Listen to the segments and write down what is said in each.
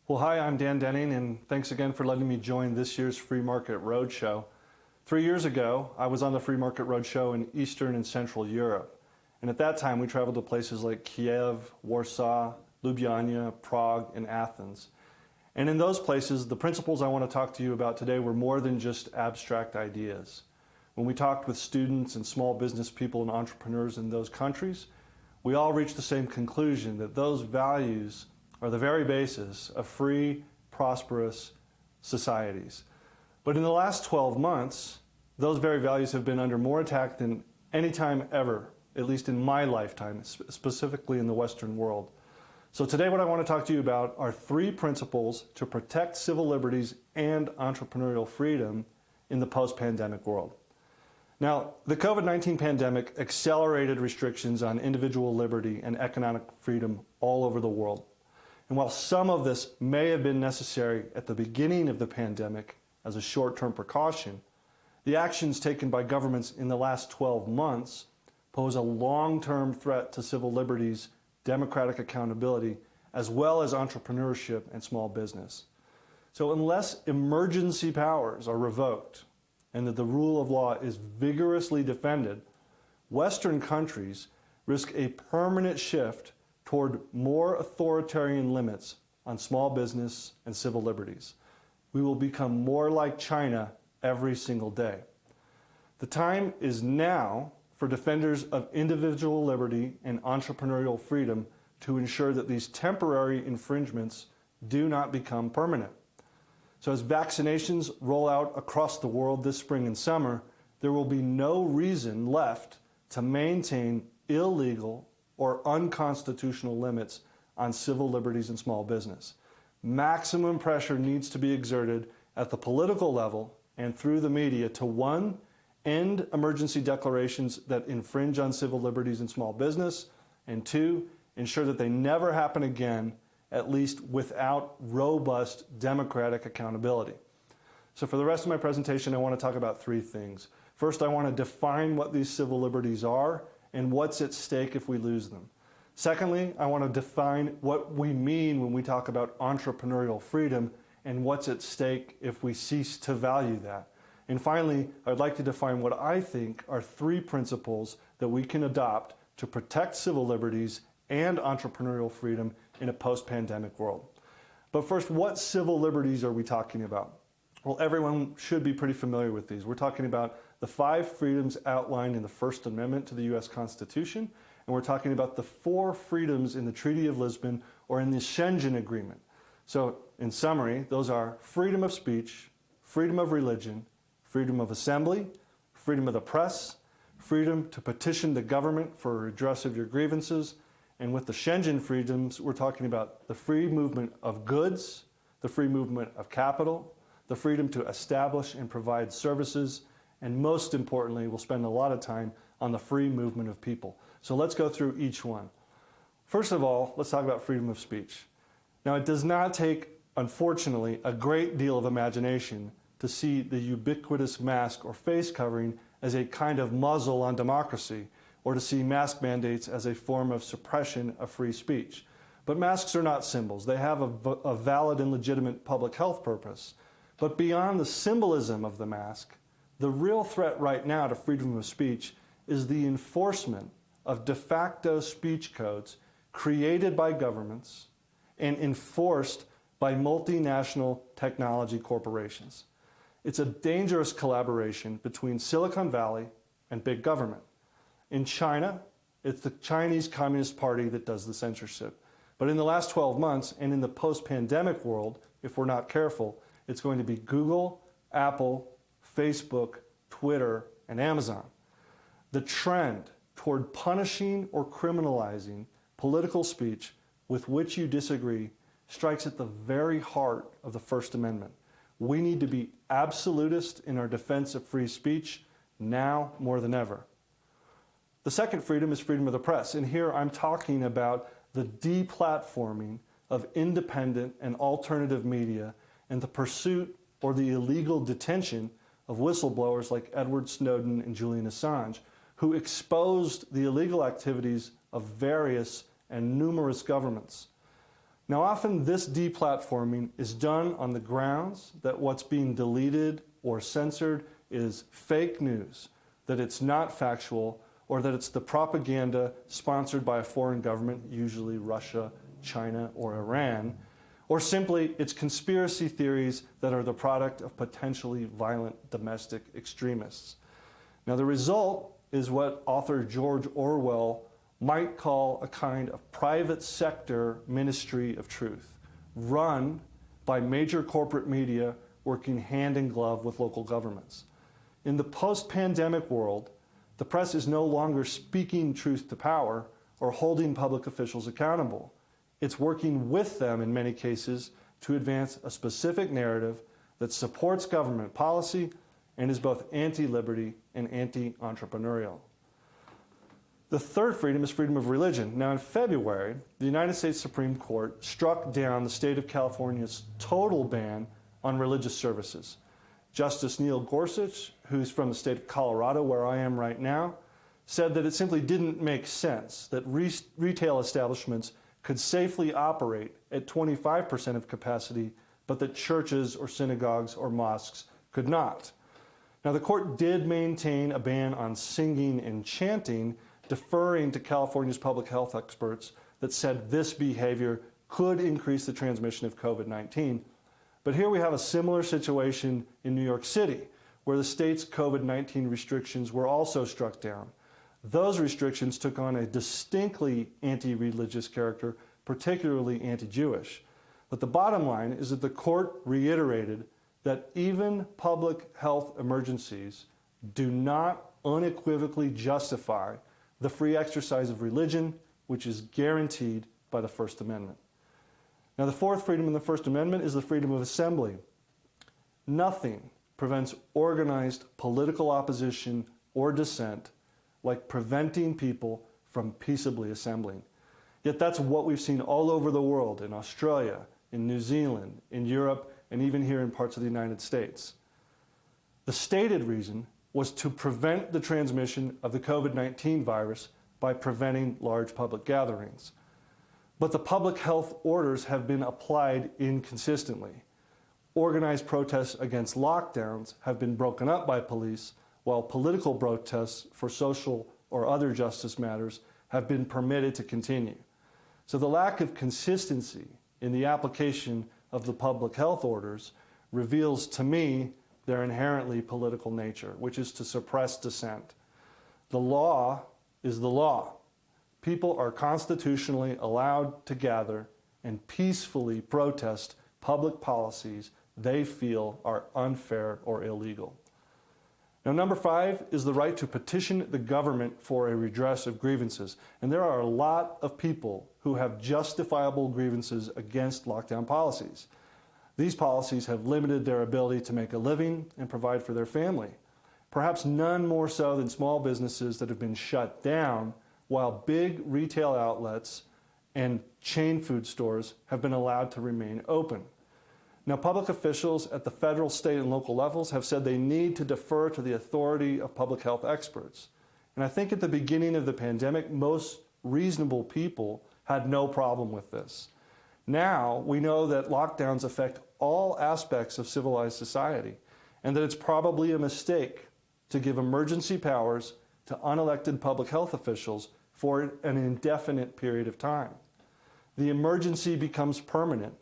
Well, hi, I'm Dan Denning, and thanks again for letting me join this year's Free Market Roadshow. 3 years ago, I was on the Free Market Roadshow in Eastern and Central Europe. And at that time, we traveled to places like Kiev, Warsaw, Ljubljana, Prague, and Athens. And in those places, the principles I want to talk to you about today were more than just abstract ideas. When we talked with students and small business people and entrepreneurs in those countries, we all reached the same conclusion that those values are the very basis of free, prosperous societies. But in the last 12 months, those very values have been under more attack than any time ever, at least in my lifetime, specifically in the Western world. So today what I want to talk to you about are 3 principles to protect civil liberties and entrepreneurial freedom in the post-pandemic world. Now, the COVID-19 pandemic accelerated restrictions on individual liberty and economic freedom all over the world. And while some of this may have been necessary at the beginning of the pandemic as a short-term precaution, the actions taken by governments in the last 12 months pose a long-term threat to civil liberties, democratic accountability, as well as entrepreneurship and small business. So unless emergency powers are revoked and that the rule of law is vigorously defended, Western countries risk a permanent shift toward more authoritarian limits on small business and civil liberties. We will become more like China every single day. The time is now for defenders of individual liberty and entrepreneurial freedom to ensure that these temporary infringements do not become permanent. So as vaccinations roll out across the world this spring and summer, there will be no reason left to maintain illegal or unconstitutional limits on civil liberties and small business. Maximum pressure needs to be exerted at the political level and through the media to 1, end emergency declarations that infringe on civil liberties and small business, and 2, ensure that they never happen again, at least without robust democratic accountability. So for the rest of my presentation, I want to talk about 3 things. First, I want to define what these civil liberties are and what's at stake if we lose them. Secondly, I want to define what we mean when we talk about entrepreneurial freedom and what's at stake if we cease to value that. And finally, I'd like to define what I think are 3 principles that we can adopt to protect civil liberties and entrepreneurial freedom in a post-pandemic world. But first, what civil liberties are we talking about? Well, everyone should be pretty familiar with these. We're talking about the 5 freedoms outlined in the First Amendment to the U.S. Constitution, and we're talking about the 4 freedoms in the Treaty of Lisbon or in the Schengen Agreement. So, in summary, those are freedom of speech, freedom of religion, freedom of assembly, freedom of the press, freedom to petition the government for redress of your grievances, and with the Schengen freedoms, we're talking about the free movement of goods, the free movement of capital, the freedom to establish and provide services, and most importantly, we'll spend a lot of time on the free movement of people. So let's go through each one. First of all, let's talk about freedom of speech. Now, it does not take, unfortunately, a great deal of imagination to see the ubiquitous mask or face covering as a kind of muzzle on democracy, or to see mask mandates as a form of suppression of free speech. But masks are not symbols. They have a valid and legitimate public health purpose. But beyond the symbolism of the mask, the real threat right now to freedom of speech is the enforcement of de facto speech codes created by governments and enforced by multinational technology corporations. It's a dangerous collaboration between Silicon Valley and big government. In China, it's the Chinese Communist Party that does the censorship. But in the last 12 months, and in the post-pandemic world, if we're not careful, it's going to be Google, Apple, Facebook, Twitter, and Amazon. The trend toward punishing or criminalizing political speech with which you disagree strikes at the very heart of the First Amendment. We need to be absolutist in our defense of free speech now more than ever. The second freedom is freedom of the press, and here I'm talking about the deplatforming of independent and alternative media and the pursuit or the illegal detention of whistleblowers like Edward Snowden and Julian Assange, who exposed the illegal activities of various and numerous governments. Now, often this deplatforming is done on the grounds that what's being deleted or censored is fake news, that it's not factual, or that it's the propaganda sponsored by a foreign government, usually Russia, China, or Iran, or simply it's conspiracy theories that are the product of potentially violent domestic extremists. Now, the result is what author George Orwell might call a kind of private sector ministry of truth, run by major corporate media working hand in glove with local governments. In the post-pandemic world, the press is no longer speaking truth to power or holding public officials accountable. It's working with them in many cases to advance a specific narrative that supports government policy and is both anti-liberty and anti-entrepreneurial. The third freedom is freedom of religion. Now, in February, the United States Supreme Court struck down the state of California's total ban on religious services. Justice Neil Gorsuch, who's from the state of Colorado, where I am right now, said that it simply didn't make sense that retail establishments could safely operate at 25% of capacity, but that churches or synagogues or mosques could not. Now, the court did maintain a ban on singing and chanting, deferring to California's public health experts that said this behavior could increase the transmission of COVID-19. But here we have a similar situation in New York City, where the state's COVID-19 restrictions were also struck down. Those restrictions took on a distinctly anti-religious character, particularly anti-Jewish. But the bottom line is that the court reiterated that even public health emergencies do not unequivocally justify the free exercise of religion, which is guaranteed by the First Amendment. Now, the fourth freedom in the First Amendment is the freedom of assembly. Nothing prevents organized political opposition or dissent like preventing people from peaceably assembling. Yet that's what we've seen all over the world, in Australia, in New Zealand, in Europe, and even here in parts of the United States. The stated reason was to prevent the transmission of the COVID-19 virus by preventing large public gatherings. But the public health orders have been applied inconsistently. Organized protests against lockdowns have been broken up by police, while political protests for social or other justice matters have been permitted to continue. So the lack of consistency in the application of the public health orders reveals to me their inherently political nature, which is to suppress dissent. The law is the law. People are constitutionally allowed to gather and peacefully protest public policies they feel are unfair or illegal. Now, number 5 is the right to petition the government for a redress of grievances. And there are a lot of people who have justifiable grievances against lockdown policies. These policies have limited their ability to make a living and provide for their family. Perhaps none more so than small businesses that have been shut down, while big retail outlets and chain food stores have been allowed to remain open. Now, public officials at the federal, state, and local levels have said they need to defer to the authority of public health experts. And I think at the beginning of the pandemic, most reasonable people had no problem with this. Now, we know that lockdowns affect all aspects of civilized society, and that it's probably a mistake to give emergency powers to unelected public health officials for an indefinite period of time. The emergency becomes permanent,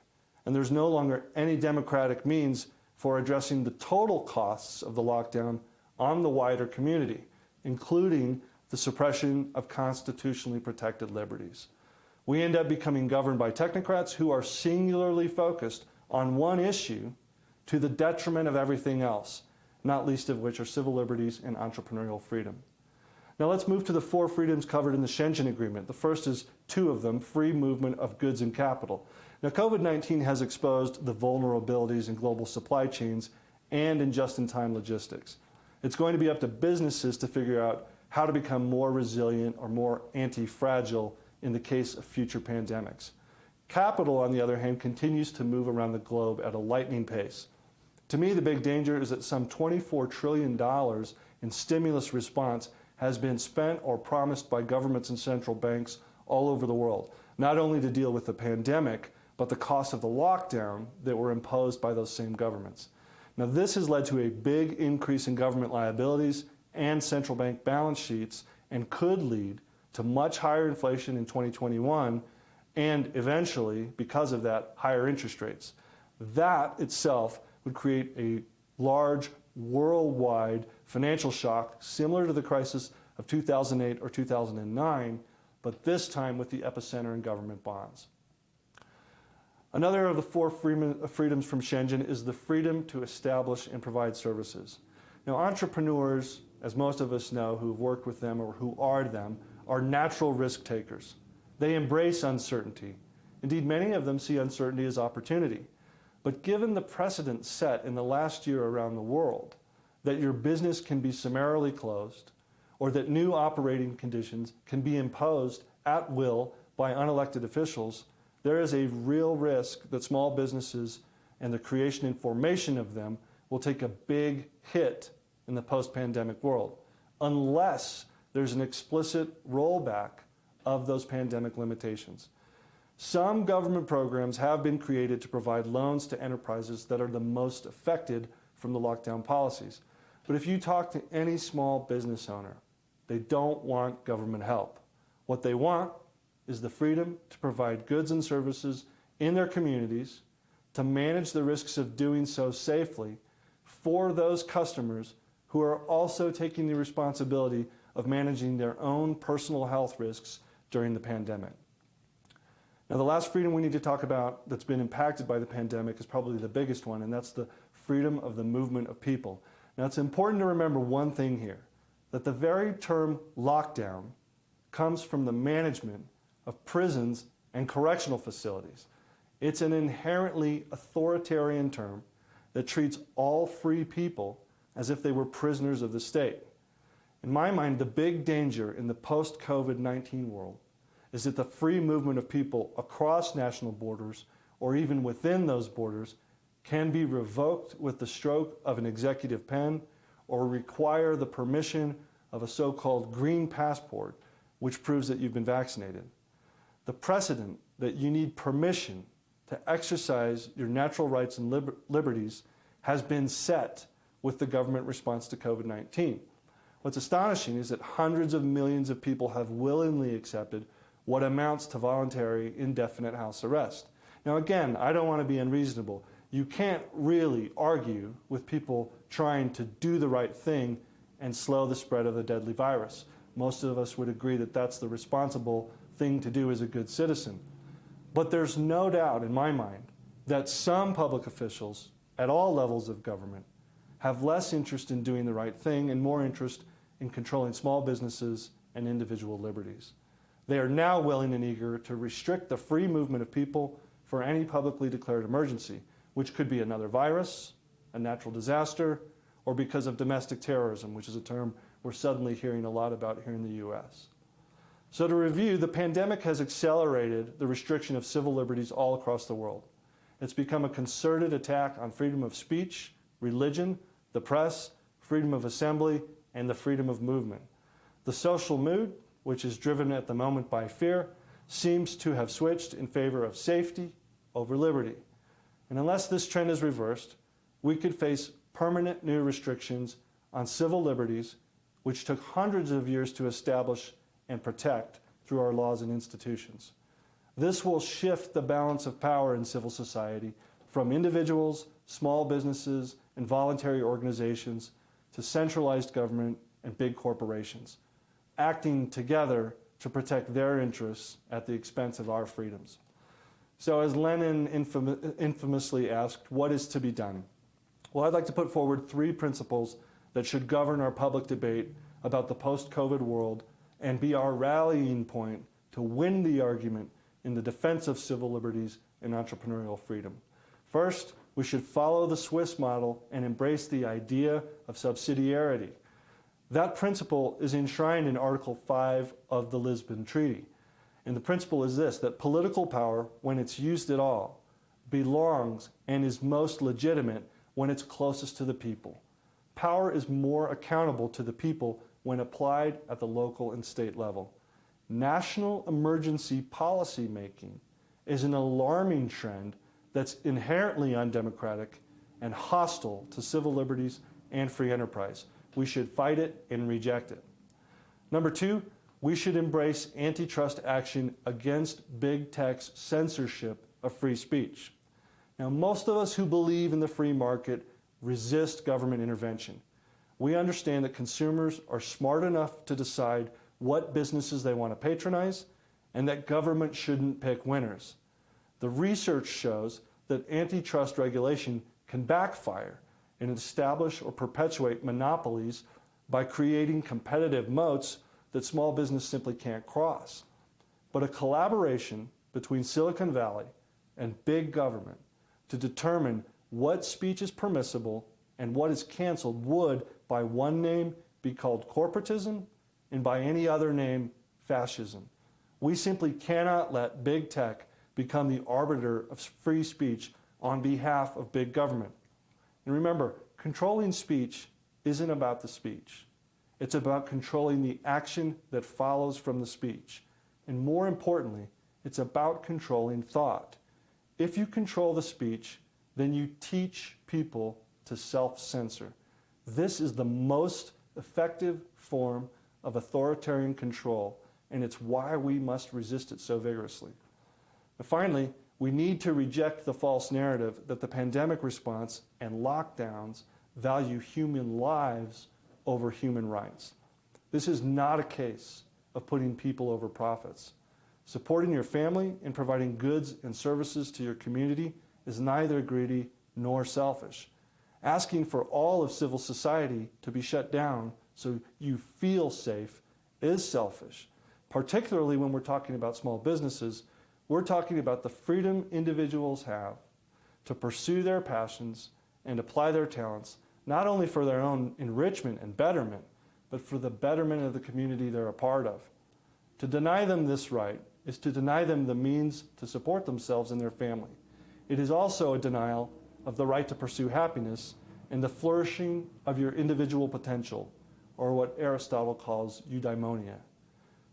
and there's no longer any democratic means for addressing the total costs of the lockdown on the wider community, including the suppression of constitutionally protected liberties. We end up becoming governed by technocrats who are singularly focused on one issue to the detriment of everything else, not least of which are civil liberties and entrepreneurial freedom. Now let's move to the 4 freedoms covered in the Schengen Agreement. The first is 2 of them, free movement of goods and capital. Now, COVID-19 has exposed the vulnerabilities in global supply chains and in just-in-time logistics. It's going to be up to businesses to figure out how to become more resilient or more anti-fragile in the case of future pandemics. Capital, on the other hand, continues to move around the globe at a lightning pace. To me, the big danger is that some $24 trillion in stimulus response has been spent or promised by governments and central banks all over the world, not only to deal with the pandemic, but the cost of the lockdown that were imposed by those same governments. Now, this has led to a big increase in government liabilities and central bank balance sheets and could lead to much higher inflation in 2021 and eventually, because of that, higher interest rates. That itself would create a large worldwide financial shock similar to the crisis of 2008 or 2009, but this time with the epicenter in government bonds. Another of the four freedoms from Schengen is the freedom to establish and provide services. Now, entrepreneurs, as most of us know who've worked with them or who are them, are natural risk takers. They embrace uncertainty. Indeed, many of them see uncertainty as opportunity. But given the precedent set in the last year around the world, that your business can be summarily closed, or that new operating conditions can be imposed at will by unelected officials, there is a real risk that small businesses and the creation and formation of them will take a big hit in the post-pandemic world, unless there's an explicit rollback of those pandemic limitations. Some government programs have been created to provide loans to enterprises that are the most affected from the lockdown policies. But if you talk to any small business owner, they don't want government help. What they want is the freedom to provide goods and services in their communities, to manage the risks of doing so safely for those customers who are also taking the responsibility of managing their own personal health risks during the pandemic. Now, the last freedom we need to talk about that's been impacted by the pandemic is probably the biggest one, and that's the freedom of the movement of people. Now, it's important to remember one thing here, that the very term lockdown comes from the management of prisons and correctional facilities. It's an inherently authoritarian term that treats all free people as if they were prisoners of the state. In my mind, the big danger in the post-COVID-19 world is that the free movement of people across national borders, or even within those borders, can be revoked with the stroke of an executive pen or require the permission of a so-called green passport, which proves that you've been vaccinated. The precedent that you need permission to exercise your natural rights and liberties has been set with the government response to COVID-19. What's astonishing is that hundreds of millions of people have willingly accepted what amounts to voluntary indefinite house arrest. Now again, I don't want to be unreasonable. You can't really argue with people trying to do the right thing and slow the spread of the deadly virus. Most of us would agree that that's the responsible thing to do as a good citizen. But there's no doubt in my mind that some public officials at all levels of government have less interest in doing the right thing and more interest in controlling small businesses and individual liberties. They are now willing and eager to restrict the free movement of people for any publicly declared emergency, which could be another virus, a natural disaster, or because of domestic terrorism, which is a term we're suddenly hearing a lot about here in the US. So to review, the pandemic has accelerated the restriction of civil liberties all across the world. It's become a concerted attack on freedom of speech, religion, the press, freedom of assembly, and the freedom of movement. The social mood, which is driven at the moment by fear, seems to have switched in favor of safety over liberty. And unless this trend is reversed, we could face permanent new restrictions on civil liberties, which took hundreds of years to establish and protect through our laws and institutions. This will shift the balance of power in civil society from individuals, small businesses, and voluntary organizations to centralized government and big corporations, acting together to protect their interests at the expense of our freedoms. So as Lenin infamously asked, what is to be done? Well, I'd like to put forward 3 principles that should govern our public debate about the post-COVID world and be our rallying point to win the argument in the defense of civil liberties and entrepreneurial freedom. First, we should follow the Swiss model and embrace the idea of subsidiarity. That principle is enshrined in Article 5 of the Lisbon Treaty. And the principle is this, that political power, when it's used at all, belongs and is most legitimate when it's closest to the people. Power is more accountable to the people when applied at the local and state level. National emergency policy making is an alarming trend that's inherently undemocratic and hostile to civil liberties and free enterprise. We should fight it and reject it. Number two, we should embrace antitrust action against big tech's censorship of free speech. Now, most of us who believe in the free market resist government intervention. We understand that consumers are smart enough to decide what businesses they want to patronize and that government shouldn't pick winners. The research shows that antitrust regulation can backfire and establish or perpetuate monopolies by creating competitive moats that small business simply can't cross. But a collaboration between Silicon Valley and big government to determine what speech is permissible and what is canceled would, by one name, be called corporatism, and by any other name, fascism. We simply cannot let big tech become the arbiter of free speech on behalf of big government. And remember, controlling speech isn't about the speech. It's about controlling the action that follows from the speech. And more importantly, it's about controlling thought. If you control the speech, then you teach people to self-censor. This is the most effective form of authoritarian control, and it's why we must resist it so vigorously. And finally, we need to reject the false narrative that the pandemic response and lockdowns value human lives over human rights. This is not a case of putting people over profits. Supporting your family and providing goods and services to your community is neither greedy nor selfish. Asking for all of civil society to be shut down so you feel safe is selfish. Particularly when we're talking about small businesses, we're talking about the freedom individuals have to pursue their passions and apply their talents, not only for their own enrichment and betterment, but for the betterment of the community they're a part of. To deny them this right is to deny them the means to support themselves and their family. It is also a denial of the right to pursue happiness and the flourishing of your individual potential, or what Aristotle calls eudaimonia.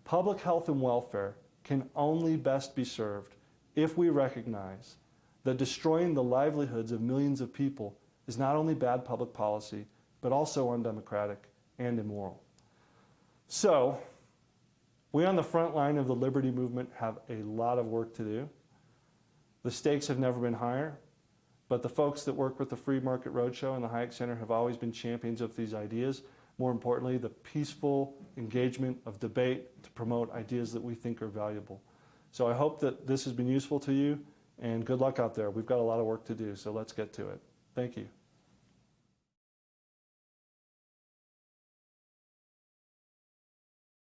Public health and welfare can only best be served if we recognize that destroying the livelihoods of millions of people is not only bad public policy, but also undemocratic and immoral. So, we on the front line of the liberty movement have a lot of work to do. The stakes have never been higher, but the folks that work with the Free Market Roadshow and the Hayek Center have always been champions of these ideas. More importantly, the peaceful engagement of debate to promote ideas that we think are valuable. So I hope that this has been useful to you, and good luck out there. We've got a lot of work to do, so let's get to it. Thank you.